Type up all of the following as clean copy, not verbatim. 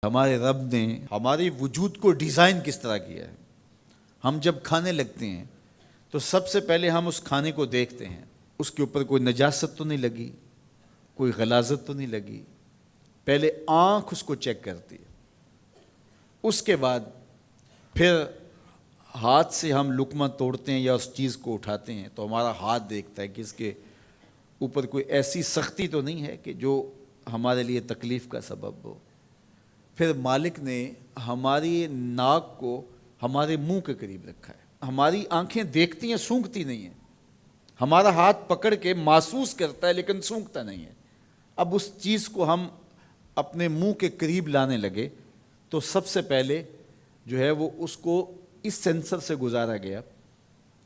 ہمارے رب نے ہمارے وجود کو ڈیزائن کس طرح کیا ہے۔ ہم جب کھانے لگتے ہیں تو سب سے پہلے ہم اس کھانے کو دیکھتے ہیں، اس کے اوپر کوئی نجاست تو نہیں لگی، کوئی غلاظت تو نہیں لگی۔ پہلے آنکھ اس کو چیک کرتی ہے، اس کے بعد پھر ہاتھ سے ہم لقمہ توڑتے ہیں یا اس چیز کو اٹھاتے ہیں تو ہمارا ہاتھ دیکھتا ہے کہ اس کے اوپر کوئی ایسی سختی تو نہیں ہے کہ جو ہمارے لیے تکلیف کا سبب ہو۔ پھر مالک نے ہماری ناک کو ہمارے منہ کے قریب رکھا ہے۔ ہماری آنکھیں دیکھتی ہیں، سونگھتی نہیں ہیں۔ ہمارا ہاتھ پکڑ کے محسوس کرتا ہے لیکن سونگھتا نہیں ہے۔ اب اس چیز کو ہم اپنے منہ کے قریب لانے لگے تو سب سے پہلے جو ہے وہ اس کو اس سینسر سے گزارا گیا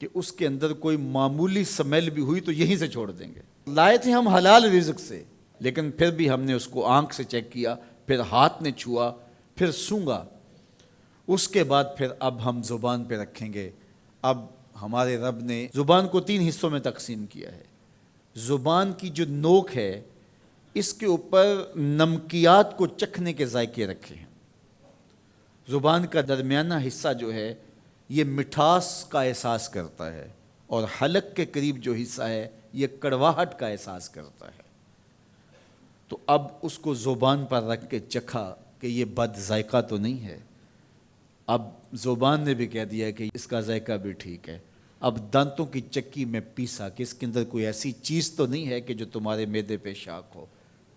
کہ اس کے اندر کوئی معمولی سمیل بھی ہوئی تو یہیں سے چھوڑ دیں گے۔ لائے تھے ہم حلال رزق سے، لیکن پھر بھی ہم نے اس کو آنکھ سے چیک کیا، پھر ہاتھ نے چھوا، پھر سونگا۔ اس کے بعد پھر اب ہم زبان پہ رکھیں گے۔ اب ہمارے رب نے زبان کو 3 حصوں میں تقسیم کیا ہے۔ زبان کی جو نوک ہے اس کے اوپر نمکیات کو چکھنے کے ذائقے رکھے ہیں۔ زبان کا درمیانہ حصہ جو ہے یہ مٹھاس کا احساس کرتا ہے، اور حلق کے قریب جو حصہ ہے یہ کڑواہٹ کا احساس کرتا ہے۔ تو اب اس کو زبان پر رکھ کے چکھا کہ یہ بد ذائقہ تو نہیں ہے۔ اب زبان نے بھی کہہ دیا کہ اس کا ذائقہ بھی ٹھیک ہے۔ اب دانتوں کی چکی میں پیسا کہ اس کے اندر کوئی ایسی چیز تو نہیں ہے کہ جو تمہارے معدے پہ شاق ہو،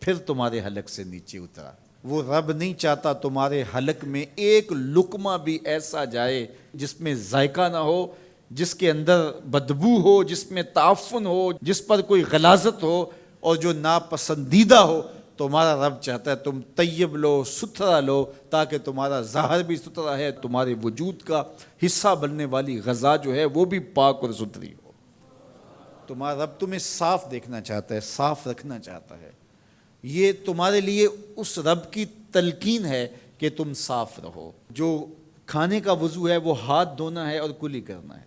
پھر تمہارے حلق سے نیچے اترا۔ وہ رب نہیں چاہتا تمہارے حلق میں ایک لقمہ بھی ایسا جائے جس میں ذائقہ نہ ہو، جس کے اندر بدبو ہو، جس میں تعفن ہو، جس پر کوئی غلاظت ہو اور جو ناپسندیدہ ہو۔ تمہارا رب چاہتا ہے تم طیب لو، ستھرا لو، تاکہ تمہارا ظاہر بھی ستھرا ہے، تمہارے وجود کا حصہ بننے والی غذا جو ہے وہ بھی پاک اور ستھری ہو۔ تمہارا رب تمہیں صاف دیکھنا چاہتا ہے، صاف رکھنا چاہتا ہے۔ یہ تمہارے لیے اس رب کی تلقین ہے کہ تم صاف رہو۔ جو کھانے کا وضو ہے وہ ہاتھ دھونا ہے اور کلی کرنا ہے۔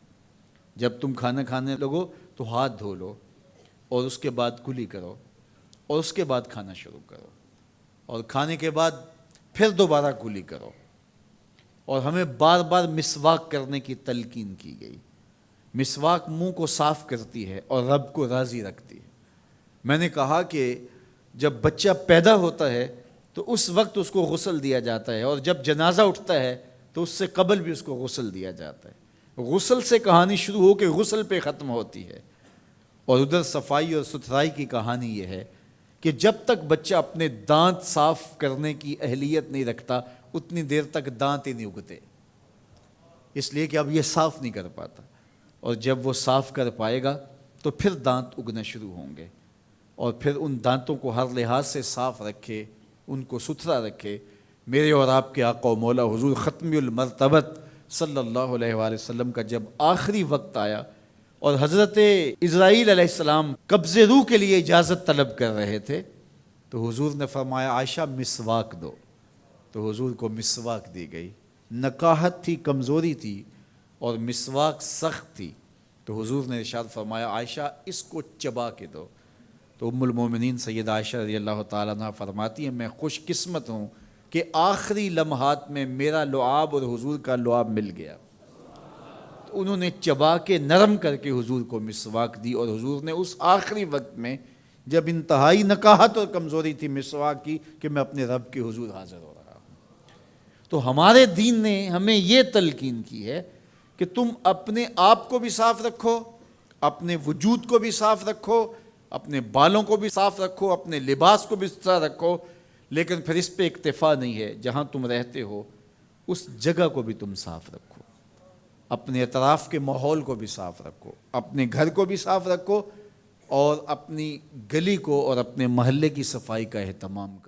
جب تم کھانا کھانے لگو تو ہاتھ دھو لو اور اس کے بعد کلی کرو، اور اس کے بعد کھانا شروع کرو، اور کھانے کے بعد پھر دوبارہ کلی کرو۔ اور ہمیں بار بار مسواک کرنے کی تلقین کی گئی۔ مسواک منہ کو صاف کرتی ہے اور رب کو راضی رکھتی ہے۔ میں نے کہا کہ جب بچہ پیدا ہوتا ہے تو اس وقت اس کو غسل دیا جاتا ہے، اور جب جنازہ اٹھتا ہے تو اس سے قبل بھی اس کو غسل دیا جاتا ہے۔ غسل سے کہانی شروع ہو کے غسل پہ ختم ہوتی ہے، اور ادھر صفائی اور ستھرائی کی کہانی یہ ہے کہ جب تک بچہ اپنے دانت صاف کرنے کی اہلیت نہیں رکھتا اتنی دیر تک دانت ہی نہیں اگتے، اس لیے کہ اب یہ صاف نہیں کر پاتا، اور جب وہ صاف کر پائے گا تو پھر دانت اگنا شروع ہوں گے، اور پھر ان دانتوں کو ہر لحاظ سے صاف رکھے، ان کو ستھرا رکھے۔ میرے اور آپ کے آقا و مولا حضور ختم المرتبت صلی اللہ علیہ وآلہ وسلم کا جب آخری وقت آیا اور حضرت اسرائیل علیہ السلام قبض روح کے لیے اجازت طلب کر رہے تھے تو حضور نے فرمایا عائشہ مسواک دو، تو حضور کو مسواک دی گئی۔ نکاحت تھی، کمزوری تھی، اور مسواک سخت تھی، تو حضور نے ارشاد فرمایا عائشہ اس کو چبا کے دو۔ تو ام المومنین سیدہ عائشہ رضی اللہ تعالیٰ عنہ فرماتی ہیں میں خوش قسمت ہوں کہ آخری لمحات میں میرا لعاب اور حضور کا لعاب مل گیا۔ تو انہوں نے چبا کے نرم کر کے حضور کو مسواک دی، اور حضور نے اس آخری وقت میں جب انتہائی نکاحت اور کمزوری تھی مسواک کی کہ میں اپنے رب کے حضور حاضر ہو رہا ہوں۔ تو ہمارے دین نے ہمیں یہ تلقین کی ہے کہ تم اپنے آپ کو بھی صاف رکھو، اپنے وجود کو بھی صاف رکھو، اپنے بالوں کو بھی صاف رکھو، اپنے لباس کو بھی ستھرا رکھو، لیکن پھر اس پہ اکتفا نہیں ہے۔ جہاں تم رہتے ہو اس جگہ کو بھی تم صاف رکھو، اپنے اطراف کے ماحول کو بھی صاف رکھو، اپنے گھر کو بھی صاف رکھو، اور اپنی گلی کو اور اپنے محلے کی صفائی کا اہتمام کرو۔